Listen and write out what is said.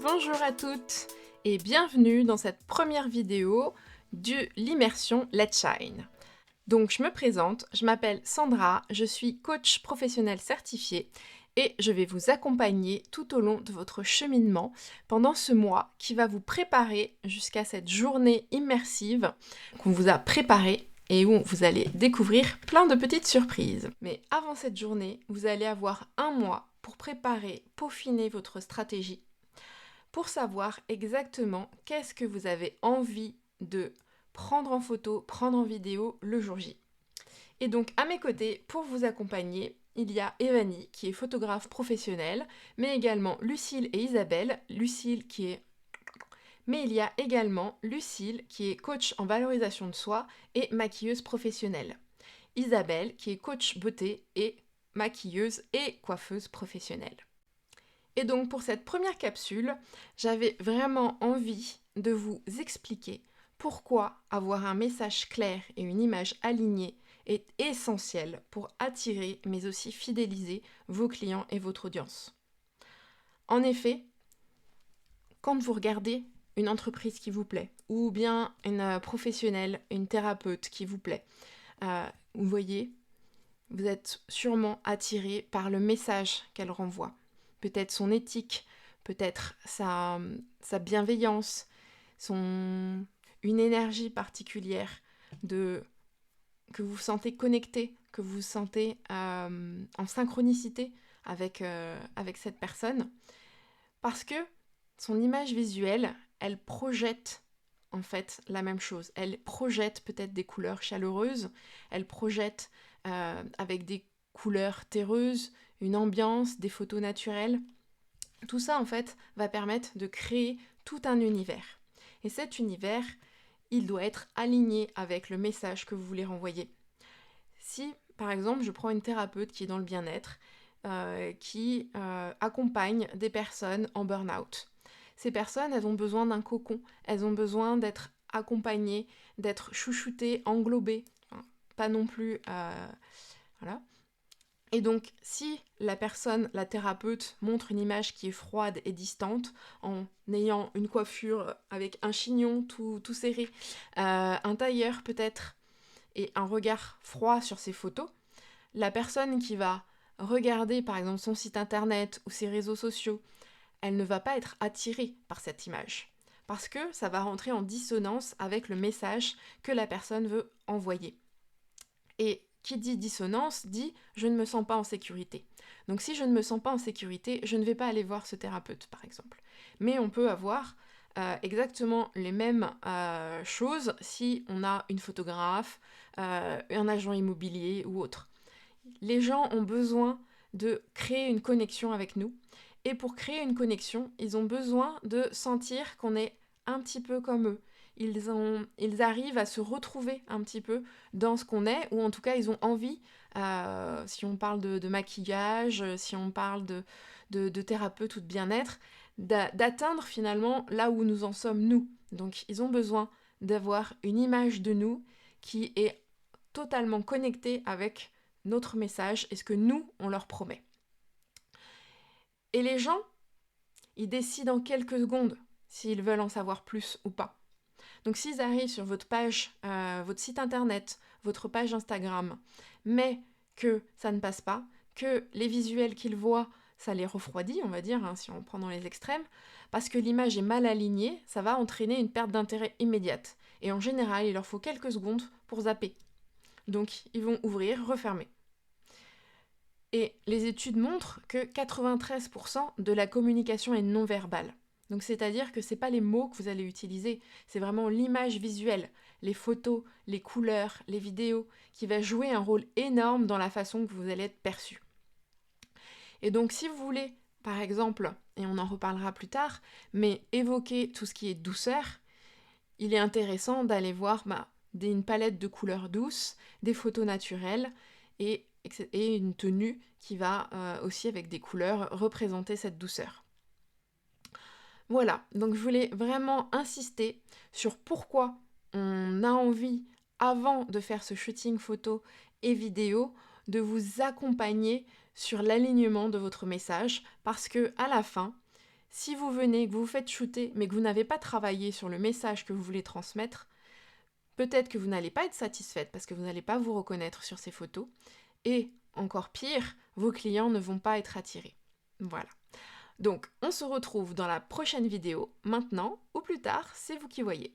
bonjour à toutes et bienvenue dans cette première vidéo de l'immersion Let's Shine. Donc je me présente, je m'appelle Sandra, je suis coach professionnel certifié et je vais vous accompagner tout au long de votre cheminement pendant ce mois qui va vous préparer jusqu'à cette journée immersive qu'on vous a préparée et où vous allez découvrir plein de petites surprises. Mais avant cette journée, vous allez avoir un mois pour préparer, peaufiner votre stratégie, pour savoir exactement qu'est-ce que vous avez envie de prendre en photo, prendre en vidéo le jour J. Et donc à mes côtés, pour vous accompagner, il y a Evanie qui est photographe professionnelle, mais également Lucille et Isabelle. Mais il y a également Lucille qui est coach en valorisation de soi et maquilleuse professionnelle. Isabelle qui est coach beauté et maquilleuse et coiffeuse professionnelle. Et donc pour cette première capsule, j'avais vraiment envie de vous expliquer pourquoi avoir un message clair et une image alignée est essentiel pour attirer mais aussi fidéliser vos clients et votre audience. En effet, quand vous regardez une entreprise qui vous plaît, ou bien une professionnelle, une thérapeute qui vous plaît, vous voyez, vous êtes sûrement attiré par le message qu'elle renvoie. Peut-être son éthique, peut-être sa bienveillance, une énergie particulière que vous sentez connecté, que vous sentez en synchronicité avec cette personne. Parce que son image visuelle, elle projette en fait la même chose. Elle projette peut-être des couleurs chaleureuses, elle projette avec des couleurs terreuses, une ambiance, des photos naturelles. Tout ça en fait va permettre de créer tout un univers. Et cet univers, il doit être aligné avec le message que vous voulez renvoyer. Si par exemple je prends une thérapeute qui est dans le bien-être, qui accompagne des personnes en burn-out. Ces personnes, elles ont besoin d'un cocon, elles ont besoin d'être accompagnées, d'être chouchoutées, englobées, enfin, pas non plus... voilà. Et donc, si la personne, la thérapeute, montre une image qui est froide et distante, en ayant une coiffure avec un chignon tout serré, un tailleur peut-être, et un regard froid sur ses photos, la personne qui va regarder par exemple son site internet ou ses réseaux sociaux, elle ne va pas être attirée par cette image. Parce que ça va rentrer en dissonance avec le message que la personne veut envoyer. Et qui dit dissonance dit je ne me sens pas en sécurité. Donc si je ne me sens pas en sécurité, je ne vais pas aller voir ce thérapeute par exemple. Mais on peut avoir exactement les mêmes choses si on a une photographe, un agent immobilier ou autre. Les gens ont besoin de créer une connexion avec nous. Et pour créer une connexion, ils ont besoin de sentir qu'on est un petit peu comme eux. Ils arrivent à se retrouver un petit peu dans ce qu'on est, ou en tout cas ils ont envie, si on parle de maquillage, si on parle de thérapeute ou de bien-être, d'atteindre finalement là où nous en sommes nous. Donc ils ont besoin d'avoir une image de nous qui est totalement connectée avec notre message et ce que nous, on leur promet. Et les gens, ils décident en quelques secondes s'ils veulent en savoir plus ou pas. Donc s'ils arrivent sur votre page, votre site internet, votre page Instagram, mais que ça ne passe pas, que les visuels qu'ils voient, ça les refroidit, on va dire, si on prend dans les extrêmes, parce que l'image est mal alignée, ça va entraîner une perte d'intérêt immédiate. Et en général, il leur faut quelques secondes pour zapper. Donc ils vont ouvrir, refermer. Et les études montrent que 93% de la communication est non verbale. Donc c'est-à-dire que ce n'est pas les mots que vous allez utiliser, c'est vraiment l'image visuelle, les photos, les couleurs, les vidéos, qui va jouer un rôle énorme dans la façon que vous allez être perçu. Et donc si vous voulez, par exemple, et on en reparlera plus tard, mais évoquer tout ce qui est douceur, il est intéressant d'aller voir une palette de couleurs douces, des photos naturelles, et une tenue qui va aussi avec des couleurs représenter cette douceur. Voilà, donc je voulais vraiment insister sur pourquoi on a envie, avant de faire ce shooting photo et vidéo, de vous accompagner sur l'alignement de votre message, parce que à la fin, Si vous venez, que vous vous faites shooter, mais que vous n'avez pas travaillé sur le message que vous voulez transmettre, peut-être que vous n'allez pas être satisfaite parce que vous n'allez pas vous reconnaître sur ces photos. Et encore pire, vos clients ne vont pas être attirés. Voilà. Donc, on se retrouve dans la prochaine vidéo, maintenant ou plus tard, c'est vous qui voyez.